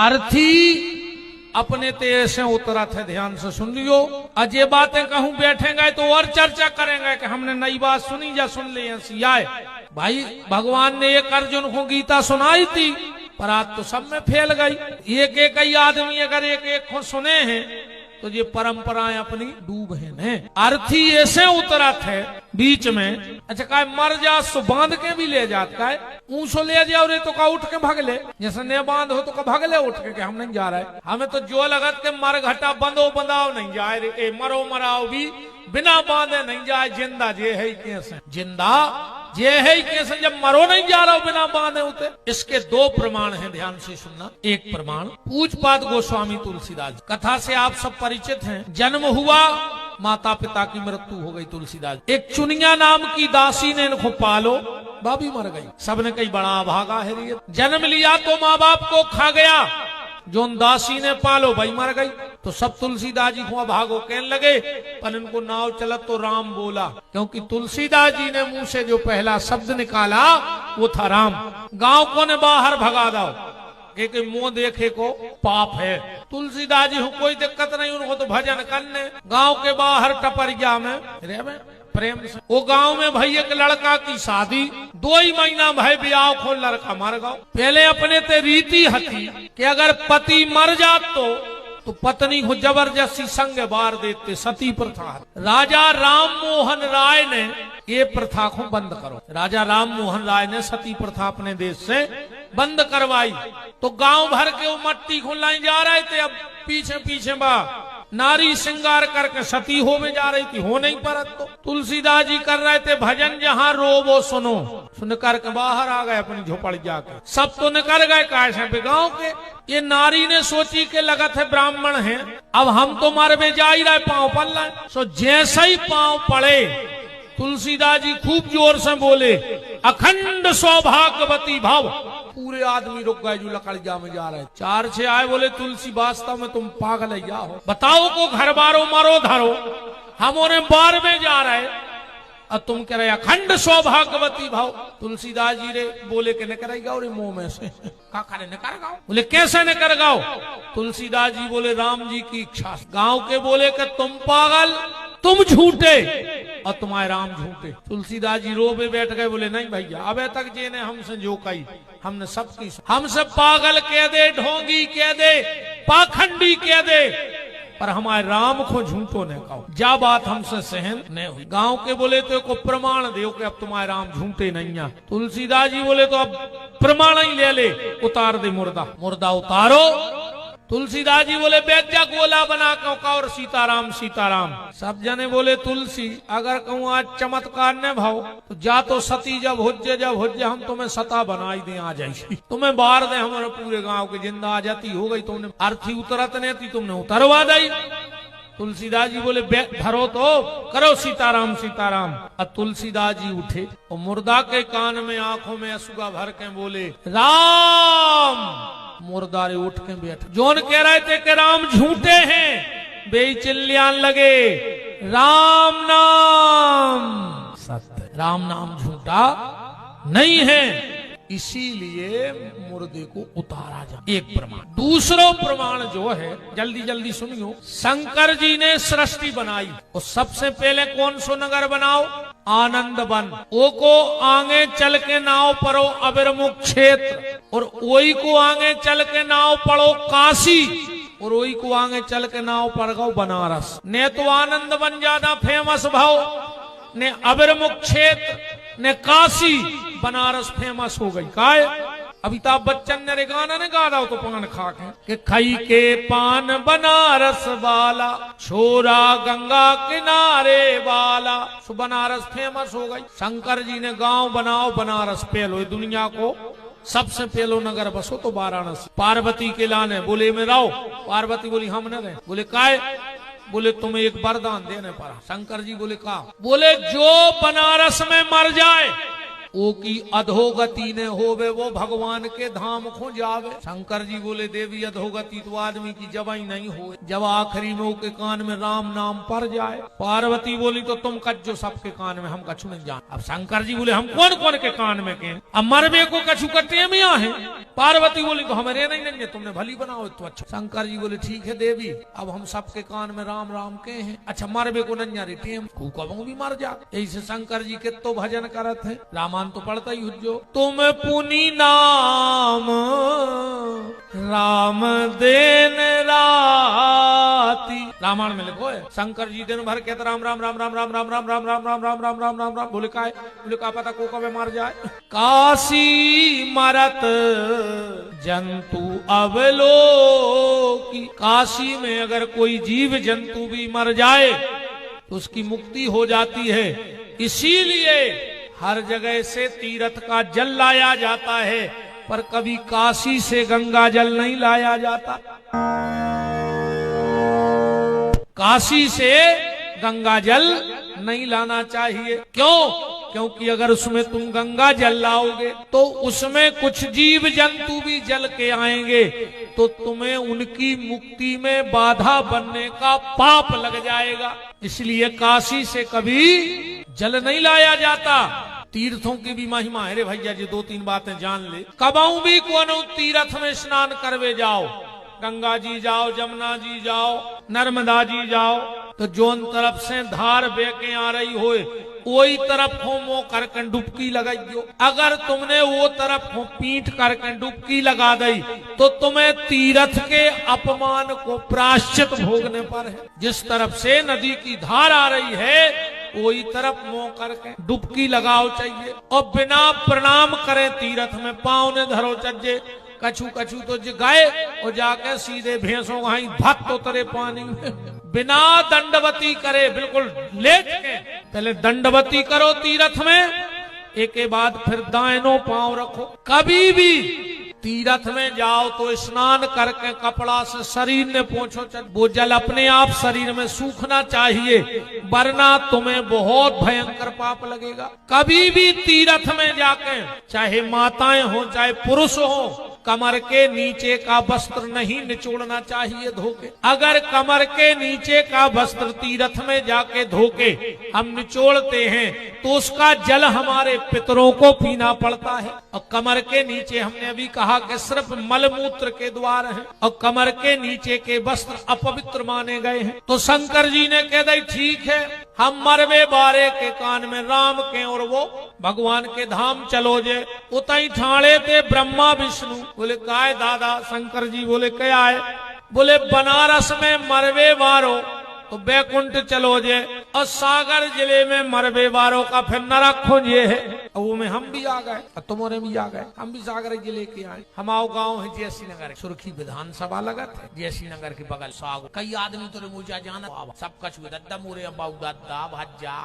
अर्थी अपने ते ऐसे उतरा थे, ध्यान से सुन लियो। आज ये बातें कहूं बैठेंगे तो और चर्चा करेंगे कि हमने नई बात सुनी या सुन ली सियाए। भाई भगवान ने एक अर्जुन को गीता सुनाई थी, पर आज तो सब में फैल गई। एक एक ही आदमी अगर एक एक को सुने हैं तो ये परंपराएं अपनी डूब है। अर्थी ऐसे उतरा थे बीच में, अच्छा का मर जा सो बांध के भी ले जात का ऊँसो ले जाओ रे तो का उठ के भाग ले, जैसे ने बांध हो तो का भाग ले उठ के हम नहीं जा रहे। हमें तो जो लगत के मर घटा बंदो बंदाओ नहीं जाए रे, मरो मराओ भी बिना बांधे नहीं जाए। जिंदा जे है कैसे, जिंदा जे है कैसे, जब मरो नहीं जा रहा हो बिना बांधे उते। इसके दो प्रमाण हैं, ध्यान से सुनना। एक प्रमाण पूज्यपाद गोस्वामी तुलसीदास कथा से आप सब परिचित हैं। जन्म हुआ, माता पिता की मृत्यु हो गई तुलसीदास। एक चुनिया नाम की दासी ने इनको पालो, भाभी मर गई। सबने कही बड़ा भागा है। जन्म लिया तो माँ बाप को खा गया, जो दासी ने पालो भाई मर गई। तो सब तुलसीदास जी को भागो कहने लगे, पर इनको नाव चलत तो राम बोला, क्योंकि तुलसीदास जी ने मुंह से जो पहला शब्द निकाला वो था राम। गांव को ने बाहर भगा दो, कि मुंह देखे को पाप है। तुलसीदास जी को कोई दिक्कत नहीं, उनको तो भजन करने। गांव के बाहर टपरिया में रे प्रेम से वो गांव में भाई एक लड़का की शादी, 2 ही महीना भाई ब्याह खो लड़का मर गया। पहले अपने ते रीति हती कि अगर पति मर जात तो पत्नी को जबरदस्ती संग बार देते, सती प्रथा। राजा राम मोहन राय ने ये प्रथा को बंद करो। राजा राम मोहन राय ने सती प्रथा अपने देश से बंद करवाई। तो गांव भर के वो मट्टी को लाई जा रहे थे। अब पीछे पीछे बा नारी श्रृंगार करके सती हो में जा रही थी, हो नहीं परत। तो तुलसीदास जी कर रहे थे भजन, जहाँ रो वो सुनो। सुन करके बाहर आ गए अपनी झोपड़ी जाके। सब तो निकल गए कैसे पे गाँव के। ये नारी ने सोची के लगत है ब्राह्मण है, अब हम तो मारे में जा ही रहे, पांव पड़ रहे। सो जैसे ही पांव पड़े तुलसीदास जी खूब जोर से बोले, अखंड सौभाग्यवती भव। पूरे आदमी रुक गए जो लकड़िया में जा रहे। 4 से आए, बोले तुलसी वास्तव में तुम पागल है हो, बताओ को घर बारो मारो धरो, हम उन्हें बार में जा रहे और तुम कह रहे अखंड सौभाग्यवती भाव। तुलसीदास जी रे बोले के न करेगा और मुंह में से काका ने कर गाओ। बोले कैसे न कर गाओ? तुलसीदास जी बोले राम जी की इच्छा। गांव के बोले कि तुम पागल, तुम झूठे और तुम्हारे राम झूठे। तुलसीदास जी रो पे बैठ गए, बोले नहीं भैया, अब तक जेने हमसे जो कही हमने सबकी, हमसे पागल कह दे, ढोंगी कह दे, पाखंडी कह दे, पर हमारे राम को झूठो ने कहो। जा बात हमसे सहन नहीं हुई। गांव के बोले तो को प्रमाण दो कि अब तुम्हारे राम झूठे नहीं है। तुलसीदास जी बोले तो अब प्रमाण ही ले ले, उतार दे मुर्दा। मुर्दा उतारो। तुलसीदास जी बोले बेजा गोला बना के और सीताराम सीताराम। सब जने बोले तुलसी अगर कहूँ आज चमत्कार ने भाव तो जा तो सती जब हुज्जे हम तुम्हें सता बनाई दे, आ जाइए तुम्हें बाहर दे, हमारे पूरे गांव के जिंदा आ जाती हो गई। तुमने अर्थी उतरत नहीं थी, तुमने उतरवा दी। तुलसीदास जी बोले धरो तो करो सीताराम सीताराम। और तुलसीदास जी उठे और मुर्दा के कान में आंखों में असुगा भर के बोले राम। मुर्दारे उठ के बैठ। जोन कह रहे थे कि राम झूठे हैं, बेचिल्लान लगे राम नाम सत्य, राम नाम झूठा नहीं है, इसीलिए मुर्दे को उतारा जा। एक प्रमाण। दूसरा प्रमाण जो है, जल्दी जल्दी सुनियो। शंकर जी ने सृष्टि बनाई और सबसे पहले कौन सो नगर बनाओ? आनंद वन। वो को आगे चल के नाव पढ़ो अबिरमुख क्षेत्र, और वही को आगे चल के नाव पढ़ो काशी, और वही को आगे चल के नाव पढ़ गो बनारस। ने तो आनंद वन ज्यादा फेमस भाव, ने अबिरमुख क्षेत्र, ने काशी, बनारस फेमस हो गई। काय अमिताभ बच्चन ने गाना ने गा रहा तो पान खा के खाई के पान बनारस वाला, छोरा गंगा किनारे वाला। सो बनारस फेमस हो गई। शंकर जी ने गांव बनाओ बनारस पहलो, दुनिया को सबसे पहलो नगर बसो तो वाराणसी। पार्वती के लाने बोले में रहो, पार्वती बोली हम न रहे। बोले काय? बोले तुम्हें एक वरदान देने पड़ा। शंकर जी बोले का? बोले जो बनारस में मर जाए वो की अधोगति ने होवे, वो भगवान के धाम को जावे। शंकर जी बोले देवी अधोगति तो आदमी की जवाई नहीं हो, जब आखिरी में के कान में राम नाम पड़ जाए। पार्वती बोली तो तुम कच्चो सबके कान में, हम कछु नहीं जान। अब शंकर जी बोले हम कौन कौन के कान में के, अब मरबे को कछु कटे में है। पार्वती बोली तो हमारे नहीं, तुमने भली बनाओ तो अच्छा। शंकर जी बोले ठीक है देवी, अब हम सबके कान में राम राम के हैं। अच्छा मरबे को नंजा रेटे कबू भी मर जा। ऐसे शंकर जी के तो भजन करत है, रामान तो पढ़ता ही हुजो। तुम पुनि नाम राम देन राती, रामायण में लिखो है। शंकर जी दिन भर कहते राम राम राम राम राम राम राम राम राम राम राम राम राम राम राम। बोले का पता को कब मार जाए। काशी मरत जंतु अवलोकी, काशी में अगर कोई जीव जंतु भी मर जाए तो उसकी मुक्ति हो जाती है। इसीलिए हर जगह से तीर्थ का जल लाया जाता है, पर कभी काशी से गंगा जल नहीं लाया जाता। काशी से गंगा जल नहीं लाना चाहिए। क्यों? क्योंकि अगर उसमें तुम गंगा जल लाओगे तो उसमें कुछ जीव जंतु भी जल के आएंगे, तो तुम्हें उनकी मुक्ति में बाधा बनने का पाप लग जाएगा। इसलिए काशी से कभी जल नहीं लाया जाता। तीर्थों की भी महिमा है रे भैया जी, दो तीन बातें जान ले। कबाऊ भी कोनो तीर्थ में स्नान करवे जाओ, गंगा जी जाओ, जमुना जी जाओ, नर्मदा जी जाओ, तो जोन तरफ से धार बेके आ रही हो वही तरफ हो मुंह करके डुबकी लगाइयो। अगर तुमने वो तरफ हो पीठ करके डुबकी लगा दी तो तुम्हें तीर्थ के अपमान को प्रायश्चित भोगने पर है। जिस तरफ से नदी की धार आ रही है वही तरफ मुंह करके डुबकी लगाओ चाहिए, और बिना प्रणाम करे तीर्थ में पांव ने धरो चाहिए। कछु कछु तो गए और जाके सीधे भैंसों वहीं भक्त उतरे पानी में, बिना दंडवती करे, बिल्कुल लेट के पहले दंडवती करो तीर्थ में, एक के बाद फिर दाहिनों पांव रखो। कभी भी तीर्थ में जाओ तो स्नान करके कपड़ा से शरीर ने पोंछो, वो जल अपने आप शरीर में सूखना चाहिए, वरना तुम्हें बहुत भयंकर पाप लगेगा। कभी भी तीर्थ में जाके चाहे माताएं हो चाहे पुरुष हो, कमर के नीचे का वस्त्र नहीं निचोड़ना चाहिए धोके। अगर कमर के नीचे का वस्त्र तीर्थ में जाके धोके हम निचोड़ते हैं तो उसका जल हमारे पितरों को पीना पड़ता है। और कमर के नीचे हमने अभी कहा कि सिर्फ मलमूत्र के द्वार हैं, और कमर के नीचे के वस्त्र अपवित्र माने गए हैं। तो शंकर जी ने कह दी ठीक है, हम मरवे बारे के कान में राम के और वो भगवान के धाम चलो जे। उतई ठाणे थे ब्रह्मा विष्णु। बोले काय दादा? शंकर जी बोले क्या है? बोले बनारस में मरवे वारो तो बैकुंठ चलो जे, और सागर जिले में मरवे वारों का फिर नरक खोजे है। वो में हम भी आ गए, तुम्हारे भी आ गए, हम भी सागर जिले के आए। हमारा गांव है जयसी नगर, सुर्खी विधानसभा लगत है जयसी नगर के बगल। सागर कई आदमी तो मुझे जाना सब कछ दद्दा मोरे अबाऊ दद्दा भज्जा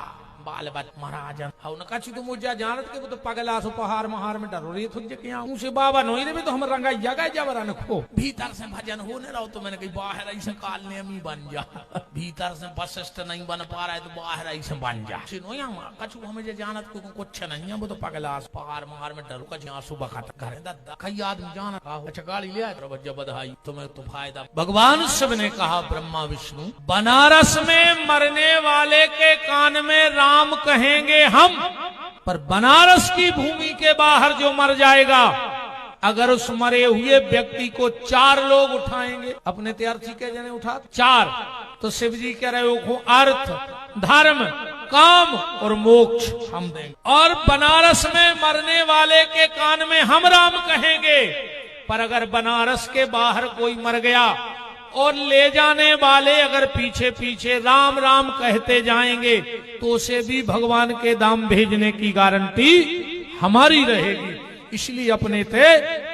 बाल बच महाराज न कछु तो मुझे जानत के वो तो पगला सो पहाड़ महार में डरो रे तुझे क्या मुंह से बाबा नोई रे तो हम रंगा जगह जबरा न खो। भीतर से भजन होने रहो तो मैंने कही बाहर ऐसे काल ने अमी बन जा, भीतर से वशिष्ठ नहीं बन पा रहा है तो बाहर ऐसे बन जा। कछु हमें जो जानत को कुछ नहीं है, वो तो पगला पहाड़ महार में डरो कछु आंसू बखात करे दद्दा कई आदमी जाना। अच्छा गाड़ी ले आए बधाई तुम्हें तो फायदा। भगवान शिव ने कहा ब्रह्मा विष्णु, बनारस में मरने वाले के कान में राम कहेंगे हम, पर बनारस की भूमि के बाहर जो मर जाएगा, अगर उस मरे हुए व्यक्ति को 4 लोग उठाएंगे, अपने तैयार के जने उठा 4, तो शिव जी कह रहे हो अर्थ धर्म काम और मोक्ष हम देंगे। और बनारस में मरने वाले के कान में हम राम कहेंगे, पर अगर बनारस के बाहर कोई मर गया और ले जाने वाले अगर पीछे पीछे राम राम कहते जाएंगे तो उसे भी भगवान के धाम भेजने की गारंटी हमारी रहेगी। इसलिए अपने थे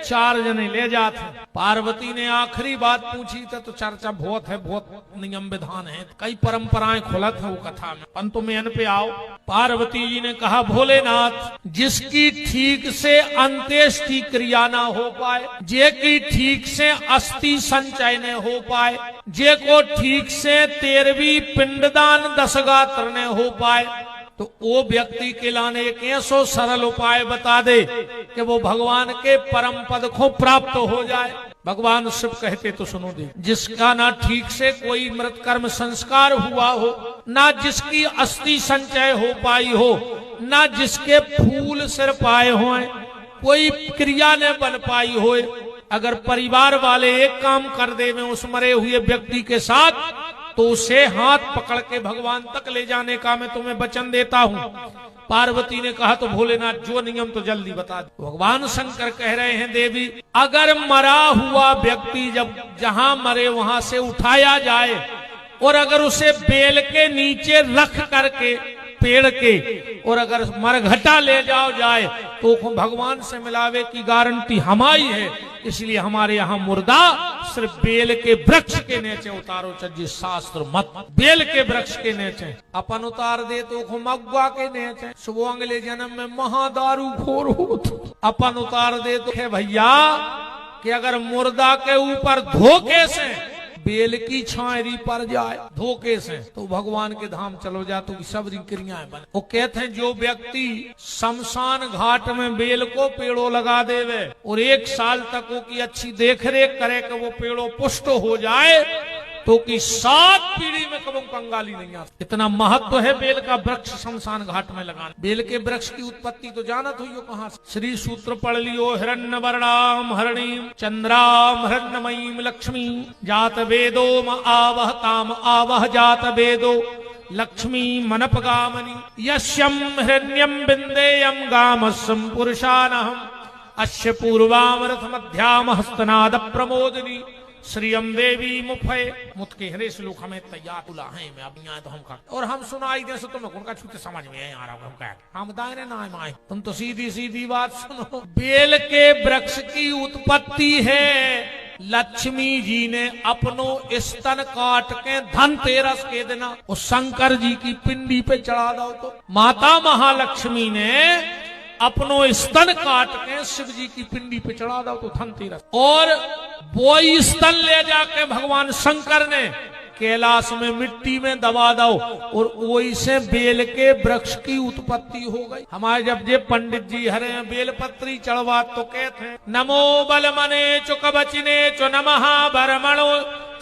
4 जने ले जाते। पार्वती ने आखिरी बात पूछी थी तो चर्चा बहुत है, बहुत नियम विधान है, कई परंपराएं खुलत है वो कथा में, पंतु में अन पे आओ। पार्वती जी ने कहा भोलेनाथ, जिसकी ठीक से अंत्येष्टि क्रिया ना हो पाए, जे की ठीक से अस्थि संचय न हो पाए, जे को ठीक से 13वीं पिंडदान 10 गात्र न हो पाए, तो वो व्यक्ति के लाने एक ऐसो सरल उपाय बता दे कि वो भगवान के परम पद को प्राप्त हो जाए। भगवान शिव कहते तो सुनो दे, जिसका ना ठीक से कोई मृत कर्म संस्कार हुआ हो, ना जिसकी अस्थि संचय हो पाई हो, ना जिसके फूल सिर पाए हों, कोई क्रिया न बन पाई हो, अगर परिवार वाले एक काम कर दे में उस मरे हुए व्यक्ति के साथ, तो उसे हाथ पकड़ के भगवान तक ले जाने का मैं तुम्हें वचन देता हूँ। पार्वती ने कहा तो भोलेनाथ जो नियम तो जल्दी बता दो। भगवान शंकर कह रहे हैं देवी, अगर मरा हुआ व्यक्ति जब जहां मरे वहां से उठाया जाए और अगर उसे बेल के नीचे रख करके पेड़ के और अगर मरघटा ले जाए तो भगवान से मिलावे की गारंटी हमारी है। इसलिए हमारे यहाँ मुर्दा सिर्फ बेल के वृक्ष के नीचे उतारो, चज्जी शास्त्र मत बेल के वृक्ष के नीचे अपन उतार दे तो मगुआ के नीचे, सुबह अगले जन्म में महादारू खोर हो तो अपन उतार दे तो है भैया कि अगर मुर्दा के ऊपर धोखे से बेल की छायरी पर जाए धोखे से तो भगवान के धाम चलो जा, तो सब क्रियाएं बने। वो कहते हैं जो व्यक्ति शमशान घाट में बेल को पेड़ों लगा देवे और 1 साल तक वो की अच्छी देखरेख करे कि वो पेड़ों पुष्ट हो जाए, तो कि 7 पीढ़ी में कभी कंगाली नहीं आ। इतना महत्व है बेल का वृक्ष शमशान घाट में लगाना। बेल के वृक्ष की उत्पत्ति तो जानत हुई हो कहाँ से? श्री सूत्र पढ़ लियो, हिरण्य वर्णाम हरणीम चंद्राम हिरण्यमयीम लक्ष्मी जात वेदो म आवह ताम आवह जात वेदो लक्ष्मी मनपगामनी यश्यम हिरण्यम बिंदेयम गामस्सम पुरुषानहम अश्य पूर्वामरथ मध्याम हस्तनाद प्रमोदनी श्रीयम देवी मुफे मुत के हरे श्लोक हमें तैयार तुला है मैं अब यहाँ तो हम का और हम सुनाई दे सो तुम्हें उनका छूते समझ में आ रहा हम क्या हम दायरे ना आए, तुम तो सीधी सीधी बात सुनो। बेल के वृक्ष की उत्पत्ति है, लक्ष्मी जी ने अपनो स्तन काट के धनतेरस के दिन और शंकर जी की पिंडी पे चढ़ा दो, तो माता महालक्ष्मी ने अपनो स्तन काट के शिव जी की पिंडी पे चढ़ा दो तो धनतेरस, और वो स्तन ले जाके भगवान शंकर ने कैलाश में मिट्टी में दबा दो और वही से बेल के वृक्ष की उत्पत्ति हो गई। हमारे जब जे पंडित जी हरे बेलपत्री चढ़वा तो कहते हैं नमो बलमने चो कवचने चो नमः बरमणो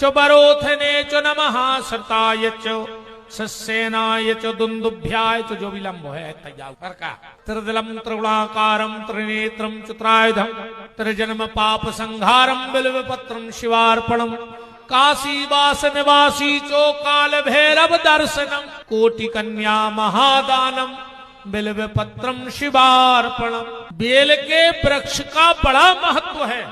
चो बरोथने चो नमः सरताय चो सस्यनाय च दुंदुभ्याय च जो विलंब है तैयार का त्रिदलम त्रिगुणाकारम त्रिनेत्रम चतुरायुधम त्रिजन्म पाप संहारम बिल्वपत्रम शिवार्पणम काशीवास निवासी चो काल भैरव दर्शनम कोटि कन्या महादानम बिल्वपत्रम शिवार्पणम। बेल के वृक्ष का बड़ा महत्व है।